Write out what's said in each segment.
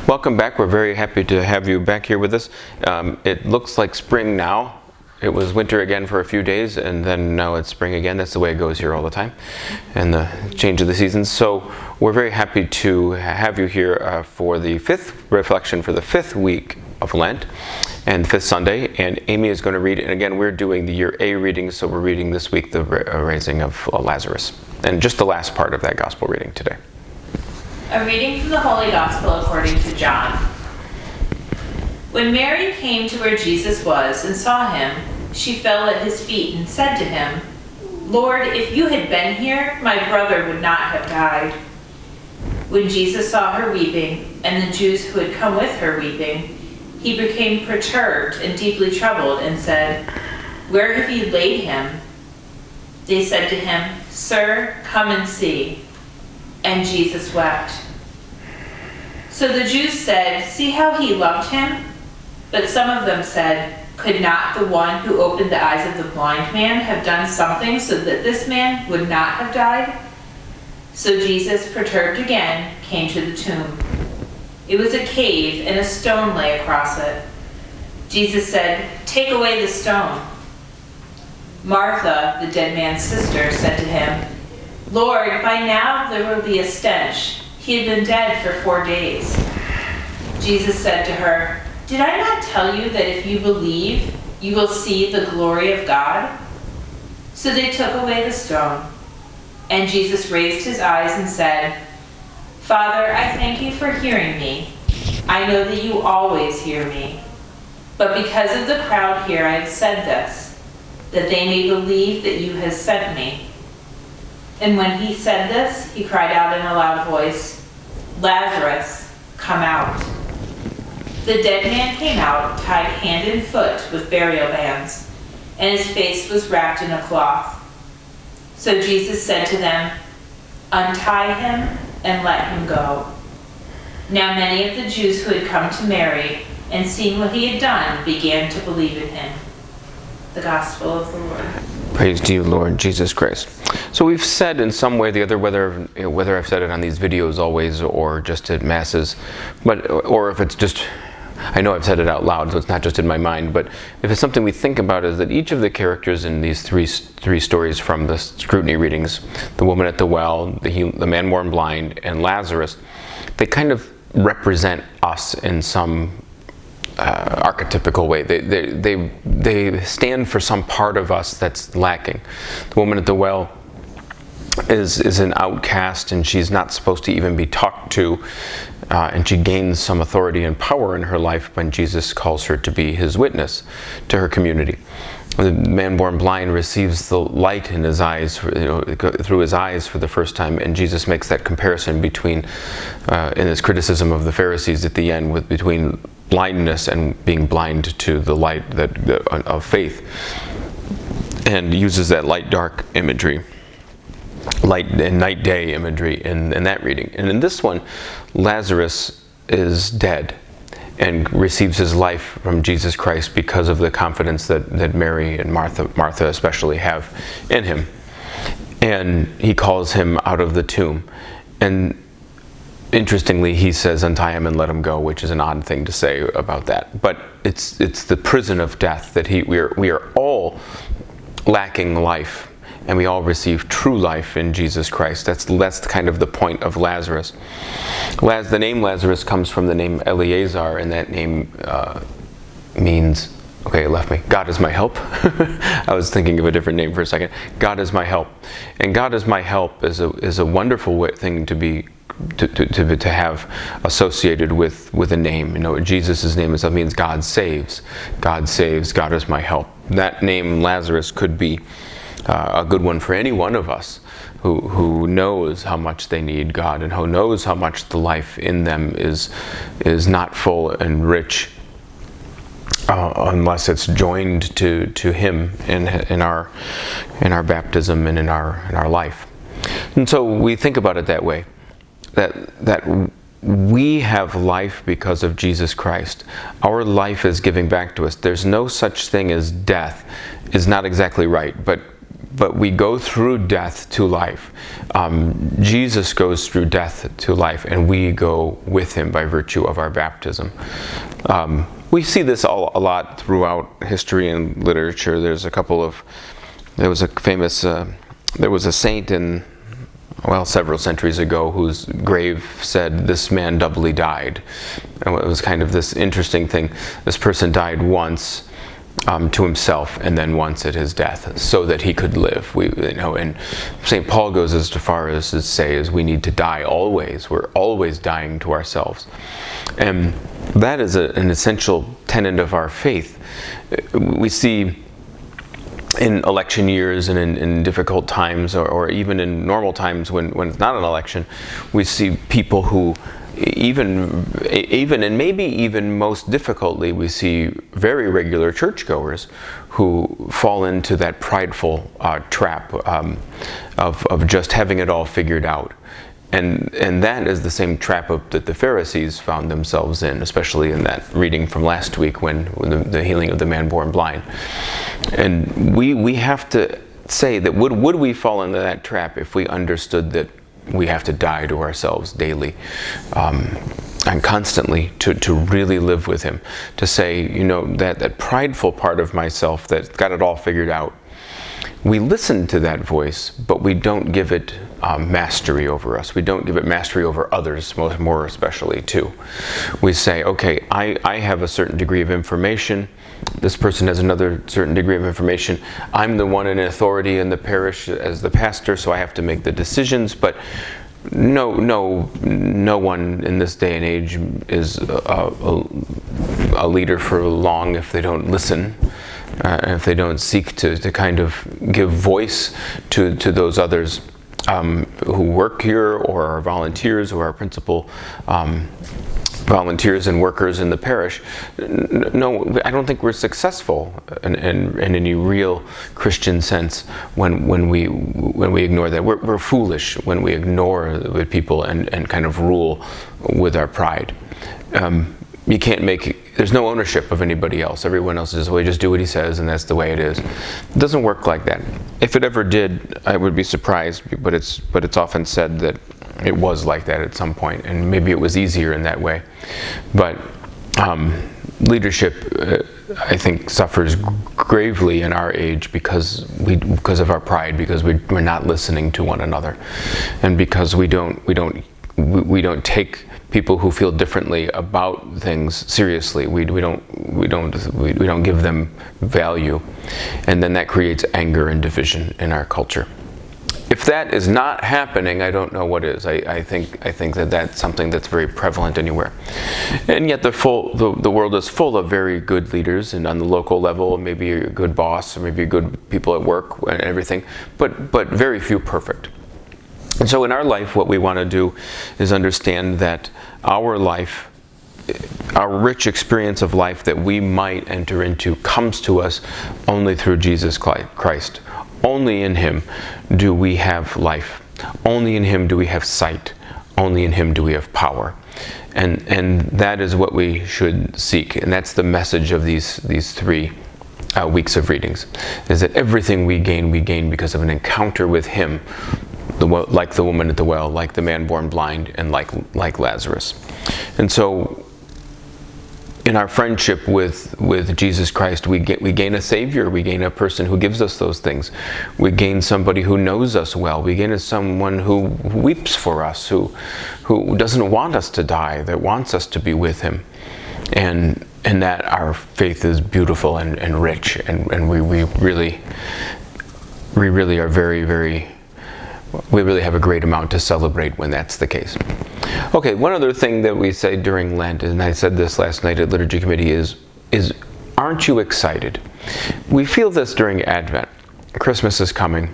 Welcome back. We're very happy to have you back here with us. It looks like spring now. It was winter again for a few days, and then now it's spring again. That's the way it goes here all the time, and the change of the seasons. So we're very happy to have you here for the fifth reflection for the fifth week of Lent and fifth Sunday. And Amy is going to read, and again, we're doing the year A reading, so we're reading this week the raising of Lazarus, and just the last part of that gospel reading today. A reading from the Holy Gospel according to John. When Mary came to where Jesus was and saw him, she fell at his feet and said to him, "Lord, if you had been here, my brother would not have died." When Jesus saw her weeping, and the Jews who had come with her weeping, he became perturbed and deeply troubled and said, "Where have you laid him?" They said to him, "Sir, come and see." And Jesus wept. So the Jews said, "See how he loved him?" But some of them said, "Could not the one who opened the eyes of the blind man have done something so that this man would not have died?" So Jesus, perturbed again, came to the tomb. It was a cave, and a stone lay across it. Jesus said, "Take away the stone." Martha, the dead man's sister, said to him, "Lord, by now there will be a stench. He had been dead for 4 days." Jesus said to her, "Did I not tell you that if you believe, you will see the glory of God?" So they took away the stone. And Jesus raised his eyes and said, "Father, I thank you for hearing me. I know that you always hear me. But because of the crowd here, I have said this, that they may believe that you have sent me." And when he said this, he cried out in a loud voice, "Lazarus, come out." The dead man came out, tied hand and foot with burial bands, and his face was wrapped in a cloth. So Jesus said to them, "Untie him and let him go." Now many of the Jews who had come to Mary and seen what he had done began to believe in him. The Gospel of the Lord. Praise to you, Lord Jesus Christ. So we've said in some way or the other, whether I've said it on these videos always or just at masses, or if it's just, I know I've said it out loud, so it's not just in my mind, but if it's something we think about is that each of the characters in these three stories from the Scrutiny readings, the woman at the well, the man born blind, and Lazarus, they kind of represent us in some archetypical way. They stand for some part of us that's lacking. The woman at the well is an outcast, and she's not supposed to even be talked to, and she gains some authority and power in her life when Jesus calls her to be his witness to her community. The man born blind receives the light in his eyes, through his eyes for the first time, and Jesus makes that comparison between, in his criticism of the Pharisees at the end, between blindness and being blind to the light of faith, and uses that light-dark imagery, light and night-day imagery in that reading. And in this one, Lazarus is dead and receives his life from Jesus Christ because of the confidence that Mary and Martha especially have in him. And he calls him out of the tomb. And interestingly, he says, "Untie him and let him go," which is an odd thing to say about that. But it's the prison of death that we are all lacking life, and we all receive true life in Jesus Christ. That's kind of the point of Lazarus. The name Lazarus comes from the name Eleazar, and that name means, okay, it left me. God is my help. I was thinking of a different name for a second. God is my help, and God is my help is a wonderful thing to have associated with a name. Jesus' name itself means God saves. God saves. God is my help. That name Lazarus could be a good one for any one of us who knows how much they need God, and who knows how much the life in them is not full and rich unless it's joined to Him in our baptism and in our life. And so we think about it that way, that we have life because of Jesus Christ. Our life is giving back to us. There's no such thing as death. Is not exactly right, but but we go through death to life. Jesus goes through death to life, and we go with him by virtue of our baptism. We see this a lot throughout history and literature. There was a saint in, several centuries ago, whose grave said, "This man doubly died." And it was kind of this interesting thing. This person died once to himself, and then once at his death, so that he could live. And St. Paul goes as far as to say, we need to die always. We're always dying to ourselves. And that is an essential tenet of our faith. We see in election years and in difficult times, or even in normal times when it's not an election, we see people who even and maybe even most difficultly, we see very regular churchgoers who fall into that prideful trap of just having it all figured out. And that is the same trap that the Pharisees found themselves in, especially in that reading from last week when the healing of the man born blind. And we have to say that would we fall into that trap if we understood that we have to die to ourselves daily and constantly to really live with him, to say, that prideful part of myself that's got it all figured out, we listen to that voice, but we don't give it mastery over us. We don't give it mastery over others, more especially too. We say, okay, I have a certain degree of information. This person has another certain degree of information. I'm the one in authority in the parish as the pastor, so I have to make the decisions. But no one in this day and age is a leader for long if they don't listen. If they don't seek to kind of give voice to those others who work here, or are volunteers, or are principal volunteers and workers in the parish. No, I don't think we're successful in any real Christian sense when we ignore that. We're foolish when we ignore the people and kind of rule with our pride. You can't there's no ownership of anybody else. Everyone else is, just do what he says, and that's the way it is. It doesn't work like that. If it ever did, I would be surprised, but it's often said that it was like that at some point, and maybe it was easier in that way. But leadership, I think, suffers gravely in our age because of our pride, because we're not listening to one another, and because we don't take people who feel differently about things seriously. We don't give them value, and then that creates anger and division in our culture. If that is not happening, I don't know what is. I think that that's something that's very prevalent anywhere, and yet the world is full of very good leaders, and on the local level, maybe a good boss, or maybe good people at work and everything, but very few perfect. And so in our life, what we want to do is understand that our life, our rich experience of life that we might enter into, comes to us only through Jesus Christ. Only in him do we have life. Only in him do we have sight. Only in him do we have power. And that is what we should seek. And that's the message of these 3 weeks of readings, is that everything we gain because of an encounter with him, like the woman at the well, like the man born blind, and like Lazarus. And so in our friendship with Jesus Christ, we gain a Savior. We gain a person who gives us those things. We gain somebody who knows us well. We gain someone who weeps for us, who doesn't want us to die, that wants us to be with him. And that our faith is beautiful and rich, and we really are very, very, we really have a great amount to celebrate when that's the case. Okay, one other thing that we say during Lent, and I said this last night at Liturgy Committee, is aren't you excited? We feel this during Advent. Christmas is coming,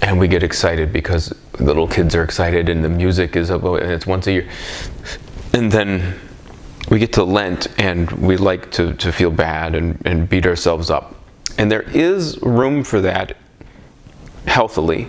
and we get excited because little kids are excited, and the music is up, and it's once a year. And then we get to Lent, and we like to feel bad and beat ourselves up. And there is room for that healthily.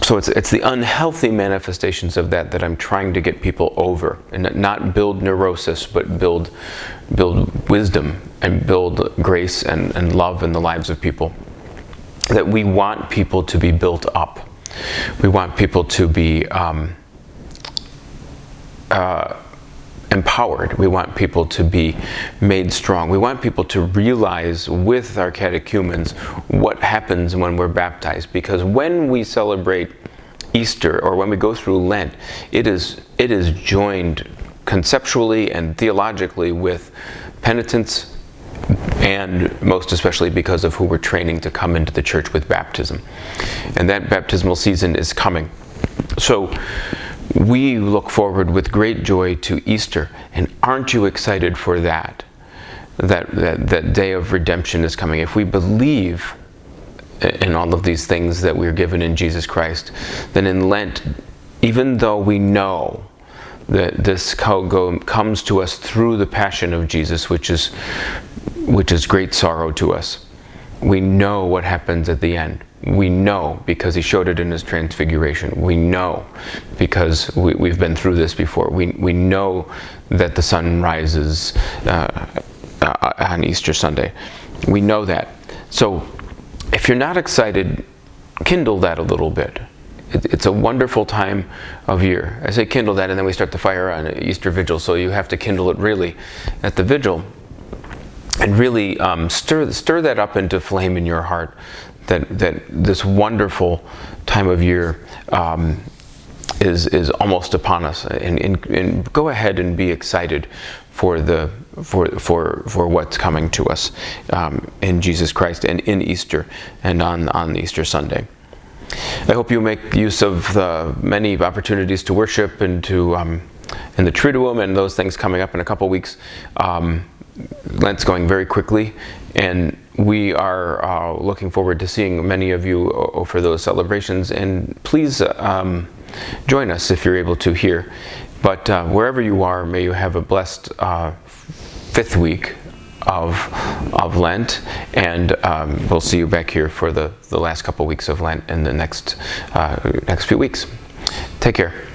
So it's the unhealthy manifestations of that I'm trying to get people over, and not build neurosis, but build wisdom and build grace and love in the lives of people. that we want people to be built up. We want people to be empowered. We want people to be made strong. We want people to realize with our catechumens what happens when we're baptized. Because when we celebrate Easter, or when we go through Lent, it is joined conceptually and theologically with penitence, and most especially because of who we're training to come into the church with baptism. And that baptismal season is coming. So we look forward with great joy to Easter. And aren't you excited for that? That day of redemption is coming. If we believe in all of these things that we're given in Jesus Christ, then in Lent, even though we know that this comes to us through the passion of Jesus, which is great sorrow to us, we know what happens at the end. We know because he showed it in his transfiguration. We know because we've been through this before. We know that the sun rises on Easter Sunday. We know that. So if you're not excited, kindle that a little bit. It's a wonderful time of year. I say kindle that, and then we start the fire on Easter Vigil, so you have to kindle it really at the Vigil. And really stir that up into flame in your heart, that this wonderful time of year is almost upon us, and go ahead and be excited for what's coming to us in Jesus Christ and in Easter and on Easter Sunday. I hope you make use of the many opportunities to worship and to in the Triduum and those things coming up in a couple weeks. Lent's going very quickly, and we are looking forward to seeing many of you for those celebrations. And please join us if you're able to here. But wherever you are, may you have a blessed fifth week of Lent, and we'll see you back here for the last couple weeks of Lent in the next few weeks. Take care.